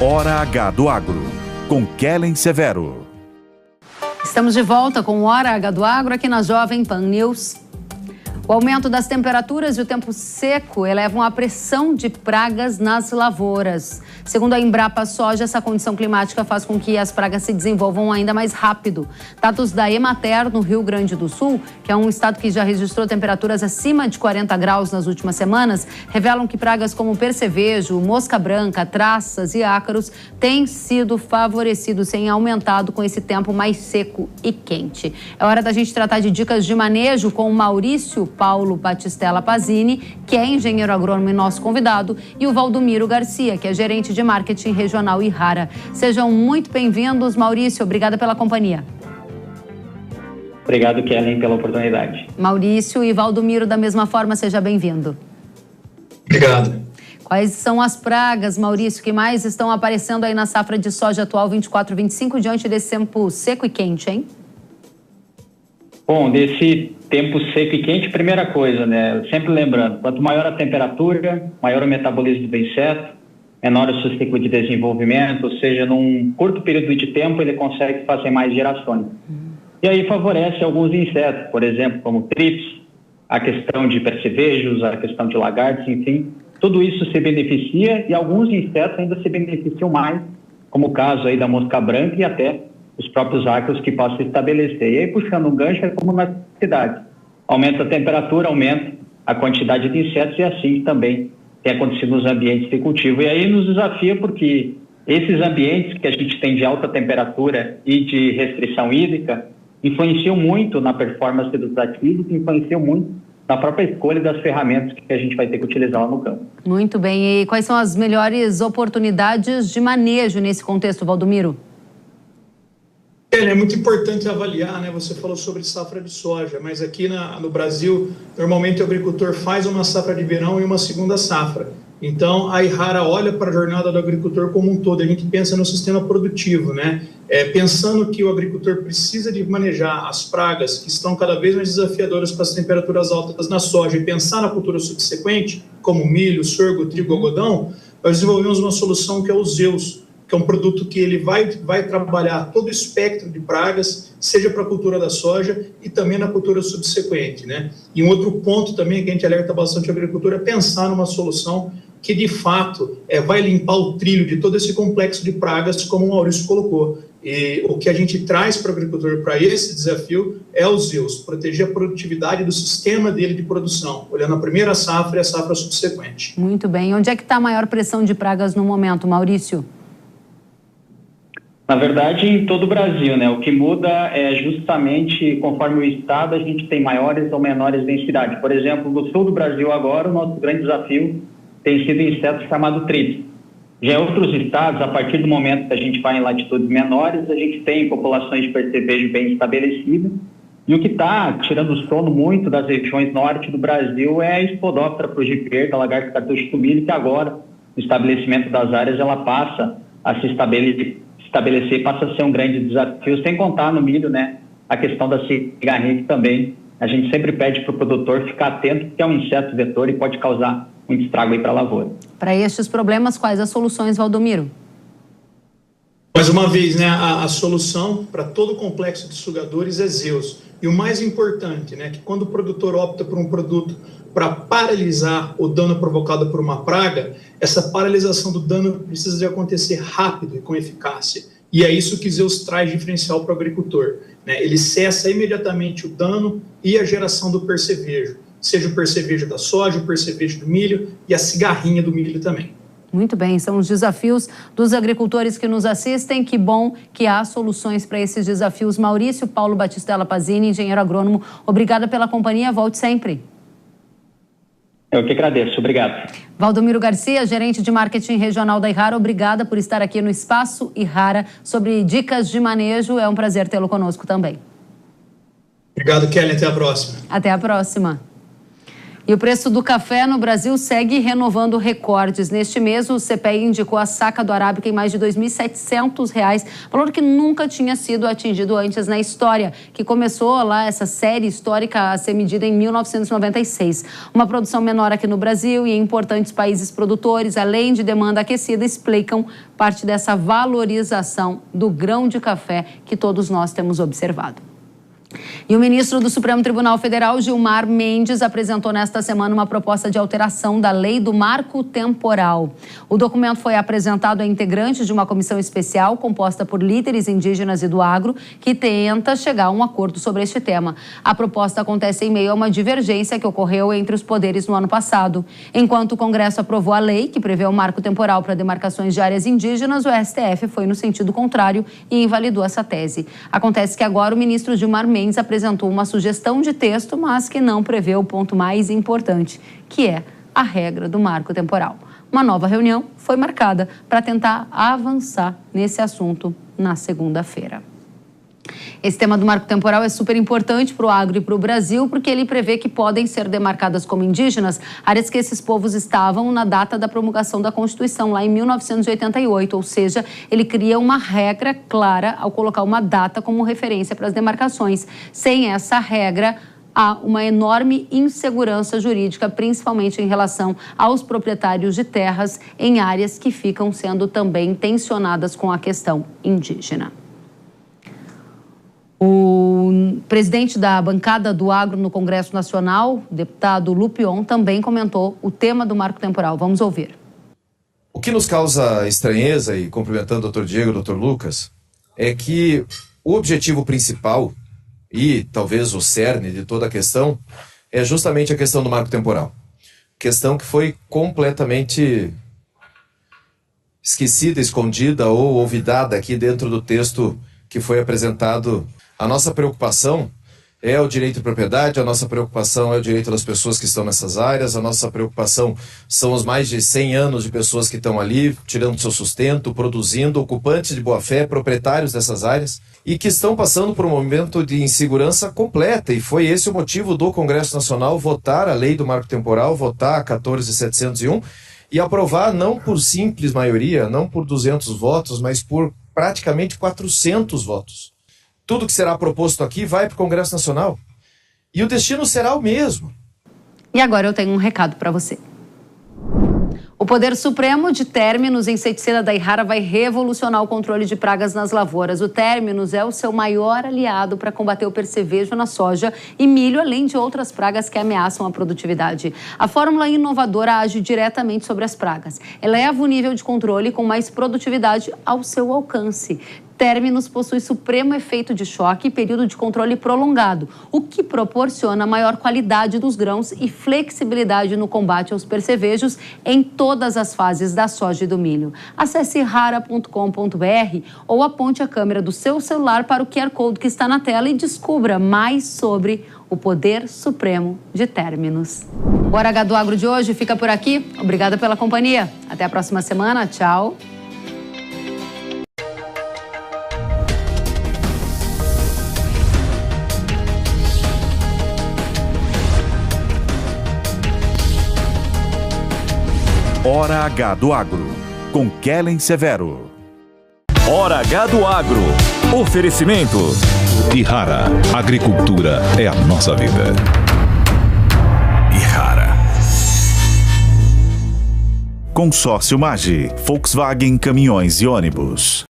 Hora H do Agro, com Kellen Severo.
Estamos de volta com o Hora H do Agro aqui na Jovem Pan News. O aumento das temperaturas e o tempo seco elevam a pressão de pragas nas lavouras. Segundo a Embrapa Soja, essa condição climática faz com que as pragas se desenvolvam ainda mais rápido. Dados da Emater, no Rio Grande do Sul, que é um estado que já registrou temperaturas acima de 40 graus nas últimas semanas, revelam que pragas como percevejo, mosca branca, traças e ácaros têm sido favorecidos, têm aumentado com esse tempo mais seco e quente. É hora da gente tratar de dicas de manejo com o Maurício Paulo Batistella Pazini, que é engenheiro agrônomo e nosso convidado, e o Valdomiro Garcia, que é gerente de marketing regional Irrara. Sejam muito bem-vindos, Maurício. Obrigada pela companhia.
Obrigado, Kellen, pela oportunidade.
Maurício e Valdomiro, da mesma forma, seja bem-vindo.
Obrigado.
Quais são as pragas, Maurício, que mais estão aparecendo aí na safra de soja atual 24-25 diante desse tempo seco e quente, hein?
Bom, desse tempo seco e quente, primeira coisa, né? Sempre lembrando, quanto maior a temperatura, maior o metabolismo do inseto, menor o seu ciclo de desenvolvimento, ou seja, num curto período de tempo ele consegue fazer mais gerações. E aí favorece alguns insetos, por exemplo, como trips, a questão de percevejos, a questão de lagartos, enfim, tudo isso se beneficia e alguns insetos ainda se beneficiam mais, como o caso aí da mosca branca e até os próprios ácaros que possam estabelecer. E aí, puxando um gancho, é como na cidade. Aumenta a temperatura, aumenta a quantidade de insetos e assim também tem acontecido nos ambientes de cultivo. E aí nos desafia porque esses ambientes que a gente tem de alta temperatura e de restrição hídrica influenciam muito na performance dos ativos, influenciam muito na própria escolha das ferramentas que a gente vai ter que utilizar lá no campo.
Muito bem. E quais são as melhores oportunidades de manejo nesse contexto, Valdomiro?
É muito importante avaliar, né? Você falou sobre safra de soja, mas aqui no Brasil, normalmente o agricultor faz uma safra de verão e uma segunda safra. Então, a Irrara olha para a jornada do agricultor como um todo. A gente pensa no sistema produtivo, né? Pensando que o agricultor precisa de manejar as pragas que estão cada vez mais desafiadoras com as temperaturas altas na soja e pensar na cultura subsequente, como milho, sorgo, trigo, algodão, nós desenvolvemos uma solução que é o Zeus, que é um produto que ele vai trabalhar todo o espectro de pragas, seja para a cultura da soja e também na cultura subsequente, né? E um outro ponto também que a gente alerta bastante a agricultura é pensar numa solução que, de fato, vai limpar o trilho de todo esse complexo de pragas, como o Maurício colocou. E o que a gente traz para o agricultor para esse desafio é o Zeus, proteger a produtividade do sistema dele de produção, olhando a primeira safra e a safra subsequente.
Muito bem. Onde é que está a maior pressão de pragas no momento, Maurício?
Na verdade, em todo o Brasil, né? O que muda é justamente conforme o estado a gente tem maiores ou menores densidades. Por exemplo, no sul do Brasil agora, o nosso grande desafio tem sido o inseto chamado trips. Já em outros estados, a partir do momento que a gente vai em latitudes menores, a gente tem populações de percevejo bem estabelecidas. E o que está tirando o sono muito das regiões norte do Brasil é a Spodoptera frugiper, da lagarta cartucho do milho, que agora, no estabelecimento das áreas, ela passa a se estabelecer, passa a ser um grande desafio, sem contar no milho, né, a questão da cigarrinha, que também a gente sempre pede para o produtor ficar atento, porque é um inseto vetor e pode causar muito estrago aí para a lavoura.
Para estes problemas, quais as soluções, Valdomiro?
Mais uma vez, né, a solução para todo o complexo de sugadores é Zeus. E o mais importante, né, que quando o produtor opta por um produto para paralisar o dano provocado por uma praga, essa paralisação do dano precisa de acontecer rápido e com eficácia. E é isso que Zeus traz diferencial para o agricultor, né? Ele cessa imediatamente o dano e a geração do percevejo, seja o percevejo da soja, o percevejo do milho e a cigarrinha do milho também.
Muito bem, são os desafios dos agricultores que nos assistem. Que bom que há soluções para esses desafios. Maurício Paulo Batistella Pazini, engenheiro agrônomo, obrigada pela companhia, volte sempre.
Eu que agradeço, obrigado.
Valdomiro Garcia, gerente de marketing regional da Irrara, obrigada por estar aqui no Espaço Irrara sobre dicas de manejo. É um prazer tê-lo conosco também.
Obrigado, Kelly. Até a próxima.
Até a próxima. E o preço do café no Brasil segue renovando recordes. Neste mês, o CPEA indicou a saca do Arábica em mais de R$ 2.700, valor que nunca tinha sido atingido antes na história, que começou lá essa série histórica a ser medida em 1996. Uma produção menor aqui no Brasil e em importantes países produtores, além de demanda aquecida, explicam parte dessa valorização do grão de café que todos nós temos observado. E o ministro do Supremo Tribunal Federal, Gilmar Mendes, apresentou nesta semana uma proposta de alteração da lei do marco temporal. O documento foi apresentado a integrantes de uma comissão especial composta por líderes indígenas e do agro, que tenta chegar a um acordo sobre este tema. A proposta acontece em meio a uma divergência que ocorreu entre os poderes no ano passado. Enquanto o Congresso aprovou a lei que prevê o marco temporal para demarcações de áreas indígenas, o STF foi no sentido contrário e invalidou essa tese. Acontece que agora o ministro Gilmar Mendes apresentou uma sugestão de texto, mas que não prevê o ponto mais importante, que é a regra do marco temporal. Uma nova reunião foi marcada para tentar avançar nesse assunto na segunda-feira. Esse tema do marco temporal é super importante para o agro e para o Brasil, porque ele prevê que podem ser demarcadas como indígenas áreas que esses povos estavam na data da promulgação da Constituição, lá em 1988, ou seja, ele cria uma regra clara ao colocar uma data como referência para as demarcações. Sem essa regra, há uma enorme insegurança jurídica, principalmente em relação aos proprietários de terras em áreas que ficam sendo também tensionadas com a questão indígena. O presidente da bancada do agro no Congresso Nacional, deputado Lupion, também comentou o tema do marco temporal. Vamos ouvir.
O que nos causa estranheza, e cumprimentando o Dr. Diego e o Dr. Lucas, é que o objetivo principal e talvez o cerne de toda a questão é justamente a questão do marco temporal. Questão que foi completamente esquecida, escondida ou olvidada aqui dentro do texto que foi apresentado. A nossa preocupação é o direito de propriedade, a nossa preocupação é o direito das pessoas que estão nessas áreas, a nossa preocupação são os mais de 100 anos de pessoas que estão ali, tirando seu sustento, produzindo, ocupantes de boa-fé, proprietários dessas áreas, e que estão passando por um momento de insegurança completa, e foi esse o motivo do Congresso Nacional votar a lei do marco temporal, votar a 14.701, e aprovar não por simples maioria, não por 200 votos, mas por praticamente 400 votos. Tudo que será proposto aqui vai para o Congresso Nacional. E o destino será o mesmo.
E agora eu tenho um recado para você. O Poder Supremo de Términos Inseticida da Irrara vai revolucionar o controle de pragas nas lavouras. O Términos é o seu maior aliado para combater o percevejo na soja e milho, além de outras pragas que ameaçam a produtividade. A fórmula inovadora age diretamente sobre as pragas. Eleva o nível de controle com mais produtividade ao seu alcance. Términos possui supremo efeito de choque e período de controle prolongado, o que proporciona maior qualidade dos grãos e flexibilidade no combate aos percevejos em todas as fases da soja e do milho. Acesse irrara.com.br ou aponte a câmera do seu celular para o QR Code que está na tela e descubra mais sobre o Poder Supremo de Términos. O Hora H do Agro de hoje fica por aqui. Obrigada pela companhia. Até a próxima semana. Tchau.
Hora H do Agro, com Kellen Severo.
Hora H do Agro. Oferecimento. Irrara. Agricultura é a nossa vida.
Irrara. Consórcio Magi, Volkswagen Caminhões e Ônibus.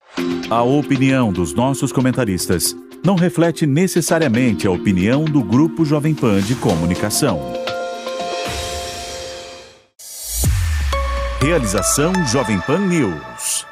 A opinião dos nossos comentaristas não reflete necessariamente a opinião do Grupo Jovem Pan de Comunicação. Realização Jovem Pan News.